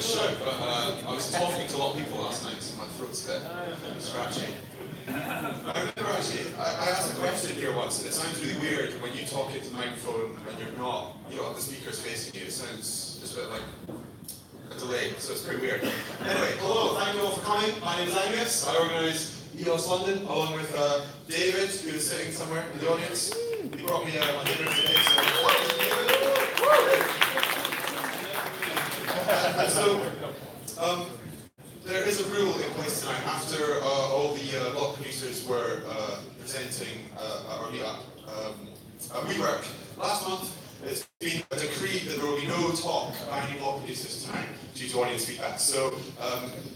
Show, but I was talking to a lot of people last night, so my throat's a bit scratchy. I remember actually, I asked a question here once, and it sounds really weird when you talk into the microphone and you don't have the speakers facing you. It sounds just a bit like a delay, so it's pretty weird. Anyway, hello, thank you all for coming. My name is Angus. I organise EOS London along with David, who is sitting somewhere in the audience. He brought me my dinner today, so there is a rule in place tonight. After all the block producers were presenting our meetup, WeWork, last month it's been decreed that there will be no talk by any block producers tonight due to audience feedback. So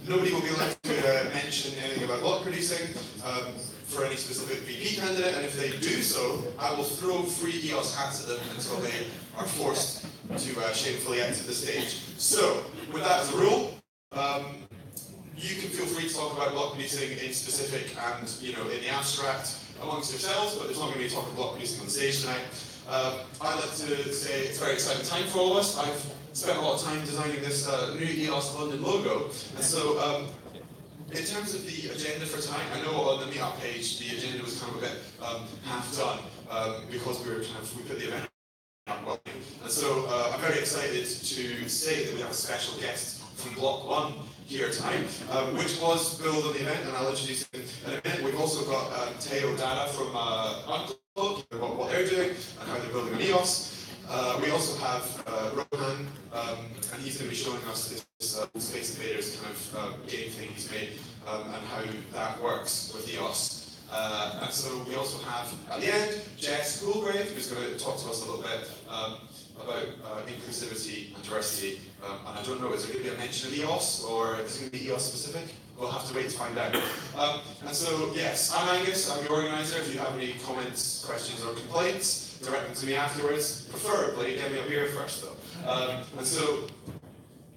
nobody will be allowed to mention anything about block producing for any specific VP candidate, and if they do so, I will throw free EOS hats at them until they are forced to shamefully exit the stage. So, with that as a rule, you can feel free to talk about block producing in specific and in the abstract amongst yourselves, but there's not going to be a talk of block producing on stage tonight. I'd like to say it's a very exciting time for all of us. I've spent a lot of time designing this new EOS London logo, and so in terms of the agenda for tonight, I know on the meetup page the agenda was kind of a bit half done because we put the event up well. And so I'm very excited to say that we have a special guest from Block 1 here tonight, which was billed on the event, and I'll introduce him in a minute. We've also got Teo Dada from Uncloak, what they're doing and how they're building an EOS. We also have Rohan, and he's going to be showing us this Space Invaders kind of game thing he's made and how that works with EOS. And so we also have, at the end, Jess Coolgrave, who's going to talk to us a little bit about inclusivity and diversity. And I don't know, is there going to be a mention of EOS, or is it going to be EOS specific? We'll have to wait to find out. And so, yes, I'm Angus, I'm the organiser. If you have any comments, questions, or complaints, direct them to me afterwards. Preferably, get me a beer first, though. And so,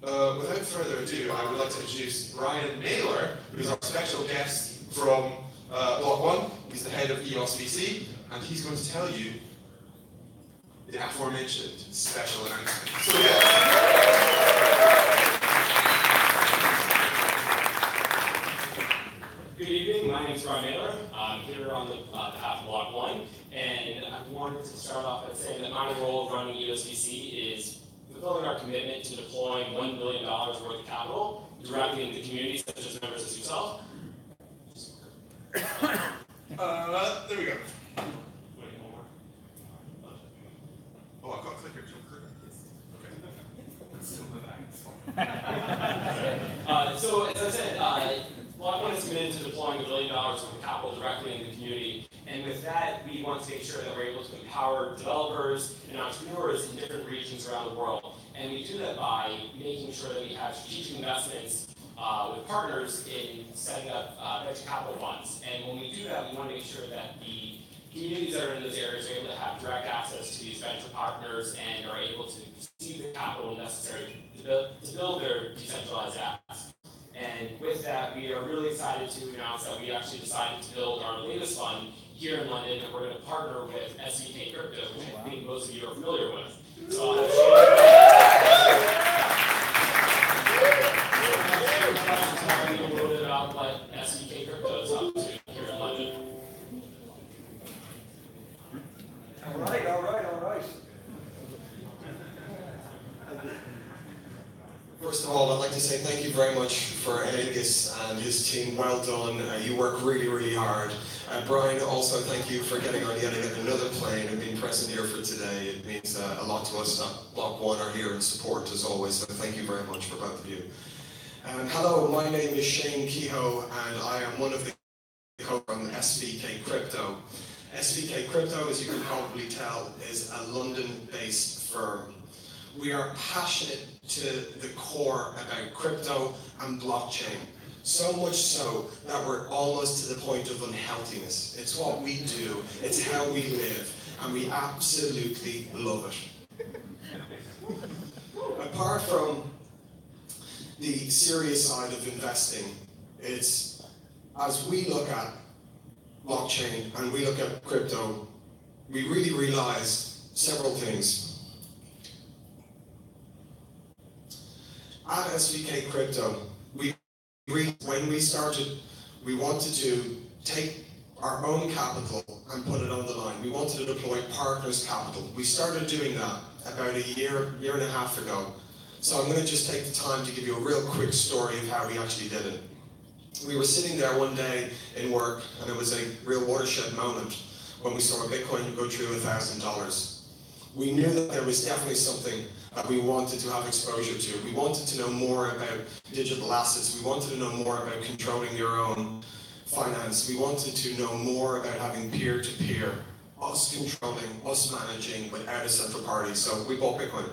without further ado, I would like to introduce Brian Naylor, who's our special guest from Block 1. He's the head of EOS VC, and he's going to tell you the aforementioned special announcement. So Good evening, my name is Brian Naylor. I'm here on behalf of Block 1, and I wanted to start off by saying that my role of running EOS VC is fulfilling our commitment to deploying $1 billion worth of capital directly into the community, such as members as yourself. There we go. Oh, I've got a clicker. Okay. So, as I said, Block 1 is committed to deploying $1 billion worth of capital directly in the community, and with that, we want to make sure that we're able to empower developers and entrepreneurs in different regions around the world. And we do that by making sure that we have strategic investments with partners in setting up venture capital funds. And when we do that, we want to make sure that the communities that are in those areas are able to have direct access to these venture partners and are able to receive the capital necessary to build their decentralized apps. And with that, we are really excited to announce that we actually decided to build our latest fund here in London, and we're going to partner with SVK Crypto, which I think most of you are familiar with. So I'll tell you a little bit about what SVK Crypto is up to here in London. All right. First of all, I'd like to say thank you very much for Angus and his team. Well done. You work really, really hard. Brian, also thank you for getting on yet again another plane and being present here for today. It means a lot to us. Block 1 are here in support as always, so thank you very much for both of you. Hello, my name is Shane Kehoe, and I am one of the co from SVK Crypto. SVK Crypto, as you can probably tell, is a London-based firm. We are passionate to the core about crypto and blockchain. So much so that we're almost to the point of unhealthiness. It's what we do, it's how we live, and we absolutely love it. Apart from the serious side of investing, it's, as we look at blockchain and we look at crypto, we really realize several things. at SVK Crypto, when we started, we wanted to take our own capital and put it on the line. We wanted to deploy partners' capital. We started doing that about a year and a half ago. So I'm going to just take the time to give you a real quick story of how we actually did it. We were sitting there one day in work, and it was a real watershed moment when we saw Bitcoin go through $1,000. We knew that there was definitely something that we wanted to have exposure to. We wanted to know more about digital assets. We wanted to know more about controlling your own finance. We wanted to know more about having peer-to-peer, us controlling, us managing without a central party. So we bought Bitcoin.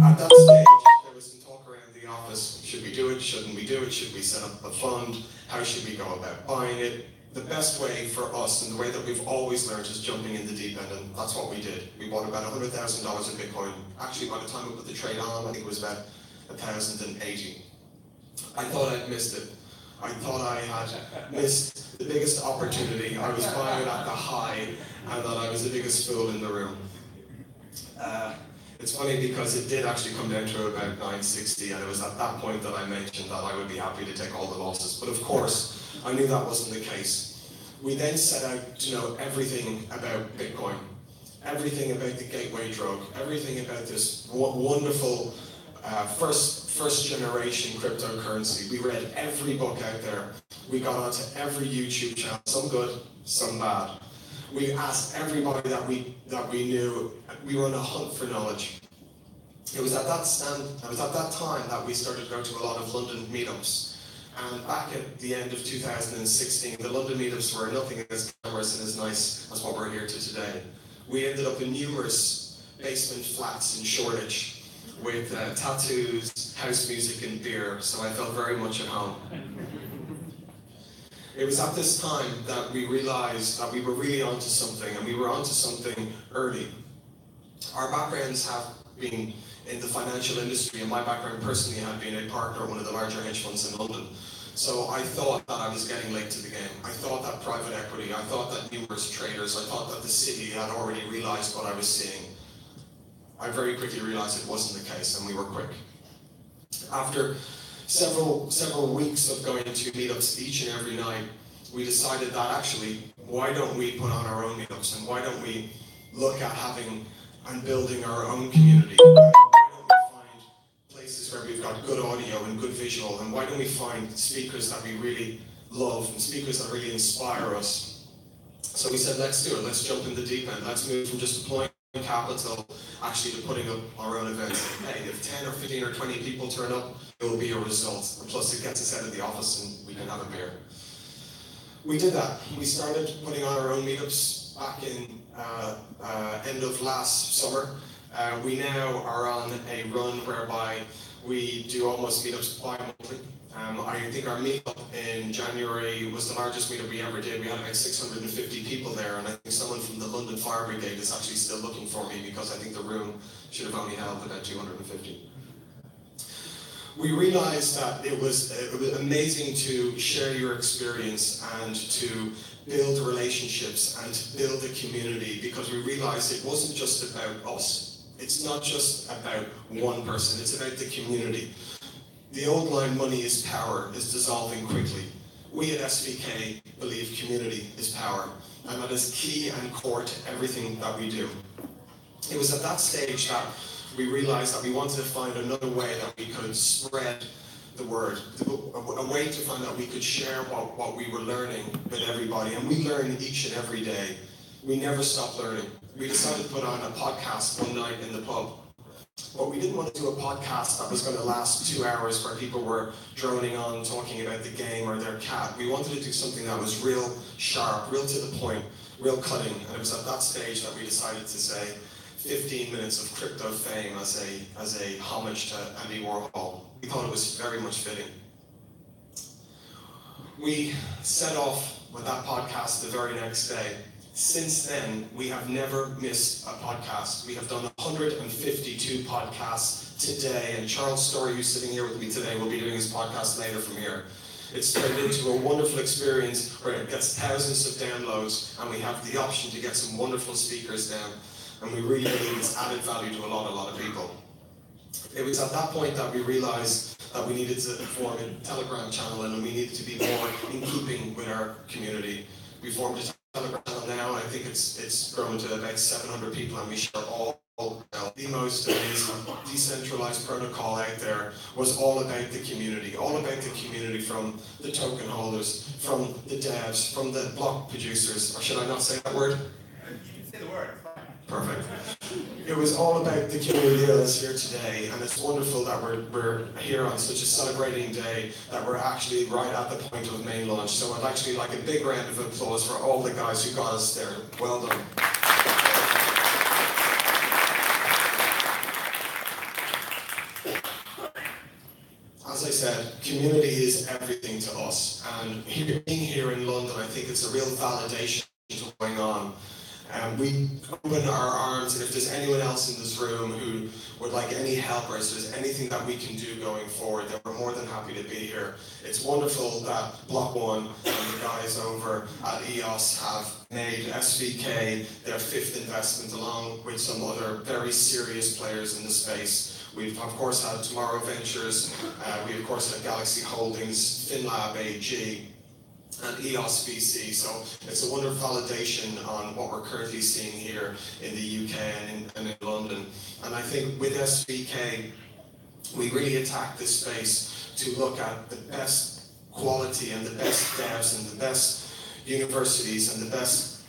At that stage, there was some talk around the office. Should we do it? Shouldn't we do it? Should we set up a fund? How should we go about buying it? The best way for us, and the way that we've always learned, is jumping in the deep end, and that's what we did. We bought about $100,000 of Bitcoin. Actually, by the time we put the trade on, I think it was about 1,080. I thought I'd missed it. I thought I had missed the biggest opportunity. I was buying it at the high, and that I was the biggest fool in the room. It's funny because it did actually come down to about 960, and it was at that point that I mentioned that I would be happy to take all the losses. But of course, I knew that wasn't the case. We then set out to know everything about Bitcoin, everything about the gateway drug, everything about this wonderful first generation cryptocurrency. We read every book out there. We got onto every YouTube channel, some good, some bad. We asked everybody that we knew. We were on a hunt for knowledge. It was at that time that we started going to a lot of London meetups. And back at the end of 2016, the London meetups were nothing as glamorous and as nice as what we're here to today. We ended up in numerous basement flats in Shoreditch with tattoos, house music and beer, so I felt very much at home. It was at this time that we realized that we were really onto something, and we were onto something early. Our backgrounds have been in the financial industry, and my background personally had been a partner at one of the larger hedge funds in London. So I thought that I was getting late to the game. I thought that private equity, I thought that numerous traders, I thought that the city had already realized what I was seeing. I very quickly realized it wasn't the case, and we were quick. After several weeks of going to meetups each and every night, we decided that actually, why don't we put on our own meetups, and why don't we look at having and building our own community? Why don't we find places where we've got good audio and good visual, and why don't we find speakers that we really love and speakers that really inspire us? So we said, let's do it. Let's jump in the deep end. Let's move from just deploying capital actually to putting up our own events. Hey, if 10 or 15 or 20 people turn up, it will be a result. And plus it gets us out of the office and we can have a beer. We did that. We started putting on our own meetups back in end of last summer. We now are on a run whereby we do almost meetups bi-monthly. I think our meetup in January was the largest meetup we ever did. We had about 650 people there, and I think someone from the London Fire Brigade is actually still looking for me because I think the room should have only held about 250. We realized that it was amazing to share your experience and to build relationships and to build a community, because we realized it wasn't just about us. It's not just about one person, it's about the community. The old line, money is power, is dissolving quickly. We at SVK believe community is power, and that is key and core to everything that we do. It was at that stage that we realized that we wanted to find another way that we could spread the word, a way to find that we could share what we were learning with everybody, and we learn each and every day. We never stop learning. We decided to put on a podcast one night in the pub. But we didn't want to do a podcast that was going to last 2 hours where people were droning on talking about the game or their cat. We wanted to do something that was real sharp, real to the point, real cutting. And it was at that stage that we decided to say 15 minutes of crypto fame as a homage to Andy Warhol. We thought it was very much fitting. We set off with that podcast the very next day. Since then, we have never missed a podcast. We have done 152 podcasts today, and Charles Story, who's sitting here with me today, will be doing his podcast later from here. It's turned into a wonderful experience where it gets thousands of downloads, and we have the option to get some wonderful speakers down, and we really believe it's added value to a lot of people. It was at that point that we realized that we needed to form a Telegram channel and we needed to be more in keeping with our community. We formed a Telegram channel now, and I think it's grown to about 700 people, and we share all the most amazing decentralized protocol out there was all about the community, from the token holders, from the devs, from the block producers, or should I not say that word? You can say the word, it's fine. Perfect. It was all about the community that's here today, and it's wonderful that we're here on such a celebrating day, that we're actually right at the point of main launch. So I'd actually like a big round of applause for all the guys who got us there. Well done. As I said, community is everything to us, and being here in London, I think it's a real validation to what's going on. We open our arms, and if there's anyone else in this room who would like any help, or if there's anything that we can do going forward, then we're more than happy to be here. It's wonderful that Block One and the guys over at EOS have made SVK their 5th investment, along with some other very serious players in the space. We've of course had Tomorrow Ventures, we of course had Galaxy Holdings, FinLab AG, and EOS VC. So it's a wonderful validation on what we're currently seeing here in the UK and in London. And I think with SVK, we really attack this space to look at the best quality and the best devs and the best universities and the best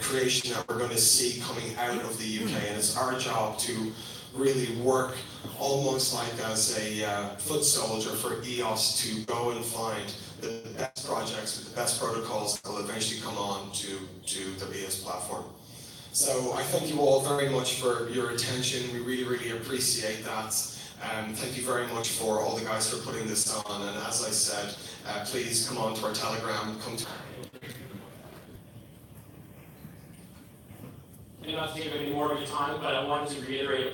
creation that we're going to see coming out of the UK. And it's our job to really work almost like as a foot soldier for EOS to go and find the best projects with the best protocols that will eventually come on to the EOS platform. So I thank you all very much for your attention. We really, really appreciate that. Thank you very much for all the guys for putting this on. And as I said, please come on to our Telegram. Come to I'm not to take up any more of your time, but I wanted to reiterate